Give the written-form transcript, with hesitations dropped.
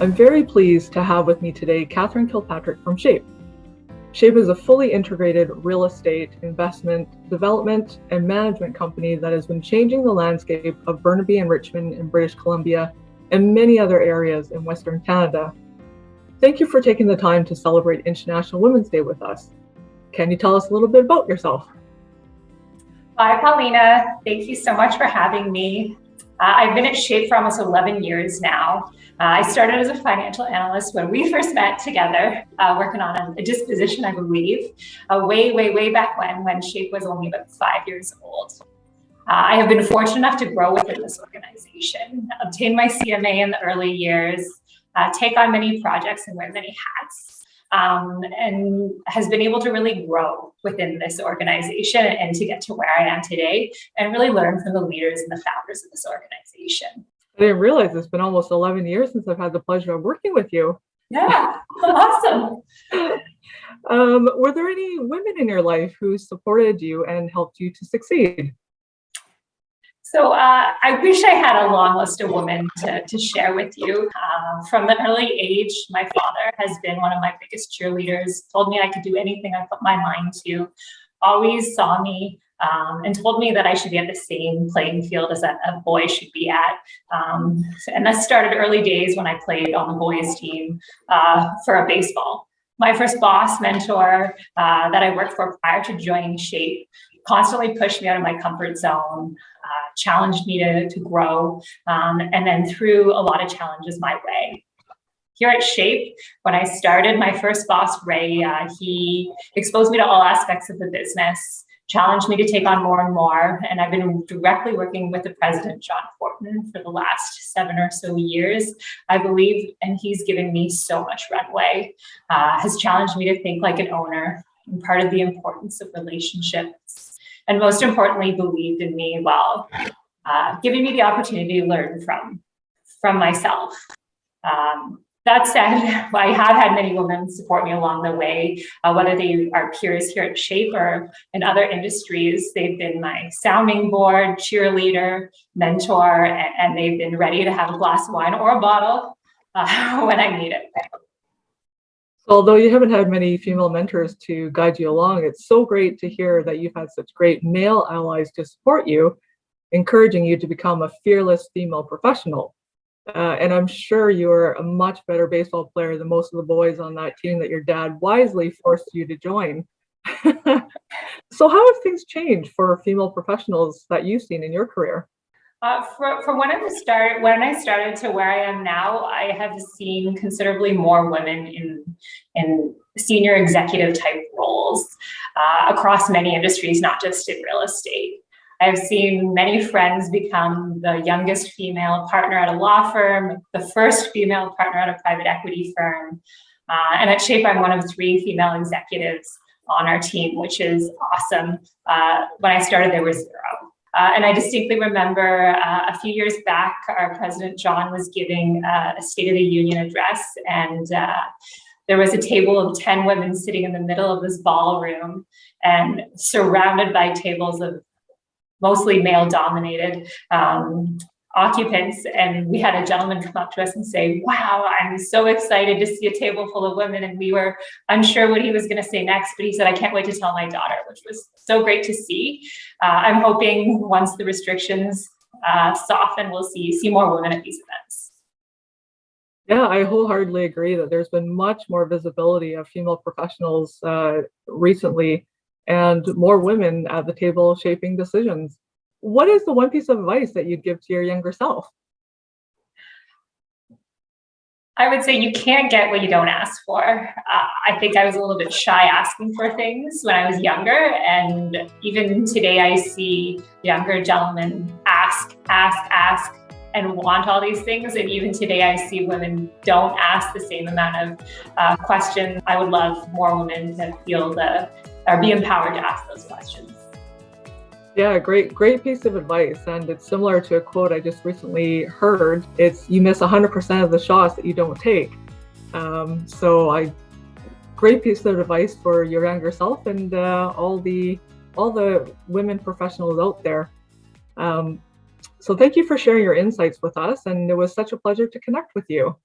I'm very pleased to have with me today Catherine Kilpatrick from Shape. Shape is a fully integrated real estate investment, development, and management company that has been changing the landscape of Burnaby and Richmond in British Columbia and many other areas in Western Canada. Thank you for taking the time to celebrate International Women's Day with us. Can you tell us a little bit about yourself? Hi, Paulina. Thank you so much for having me. I've been at Shape for almost 11 years now. I started as a financial analyst when we first met together, working on a disposition, I believe, way back when Shape was only about 5 years old. I have been fortunate enough to grow within this organization, obtain my CMA in the early years, take on many projects and wear many hats, and has been able to really grow within this organization and to get to where I am today and really learn from the leaders and the founders of this organization. I didn't realize it's been almost 11 years since I've had the pleasure of working with you. Yeah, awesome. Were there any women in your life who supported you and helped you to succeed? So I wish I had a long list of women to share with you. From an early age, my father has been one of my biggest cheerleaders, told me I could do anything I put my mind to, always saw me and told me that I should be at the same playing field as a boy should be at. And that started early days when I played on the boys team for a baseball. My first boss mentor that I worked for prior to joining Shape constantly pushed me out of my comfort zone, challenged me to grow, and then threw a lot of challenges my way. Here at Shape, when I started, my first boss, Ray, he exposed me to all aspects of the business, challenged me to take on more and more, and I've been directly working with the president, John Fortman, for the last 7 or so years, I believe, and he's given me so much runway, has challenged me to think like an owner, and part of the importance of relationships, and most importantly, believed in me while giving me the opportunity to learn from myself. That said, I have had many women support me along the way, whether they are peers here at Shape or in other industries. They've been my sounding board, cheerleader, mentor, and they've been ready to have a glass of wine or a bottle when I need it. Although you haven't had many female mentors to guide you along, it's so great to hear that you've had such great male allies to support you, encouraging you to become a fearless female professional. And I'm sure you're a much better baseball player than most of the boys on that team that your dad wisely forced you to join. So how have things changed for female professionals that you've seen in your career? From when I started to where I am now, I have seen considerably more women in senior executive type roles across many industries, not just in real estate. I've seen many friends become the youngest female partner at a law firm, the first female partner at a private equity firm. And at Shape, I'm one of 3 female executives on our team, which is awesome. When I started, there were 0. And I distinctly remember a few years back, our president, John, was giving a State of the Union address, and there was a table of 10 women sitting in the middle of this ballroom and surrounded by tables of mostly male-dominated occupants. And we had a gentleman come up to us and say, "Wow, I'm so excited to see a table full of women." And we were unsure what he was going to say next, but he said, "I can't wait to tell my daughter," which was so great to see. I'm hoping once the restrictions soften, we'll see more women at these events. Yeah, I wholeheartedly agree that there's been much more visibility of female professionals recently and more women at the table shaping decisions. What is the one piece of advice that you'd give to your younger self? I would say you can't get what you don't ask for. I think I was a little bit shy asking for things when I was younger. And even today, I see younger gentlemen ask, and want all these things. And even today, I see women don't ask the same amount of questions. I would love more women to feel or be empowered to ask those questions. Yeah, great piece of advice. And it's similar to a quote I just recently heard. It's, you miss 100% of the shots that you don't take. Great piece of advice for your younger self and all the women professionals out there. So thank you for sharing your insights with us. And it was such a pleasure to connect with you.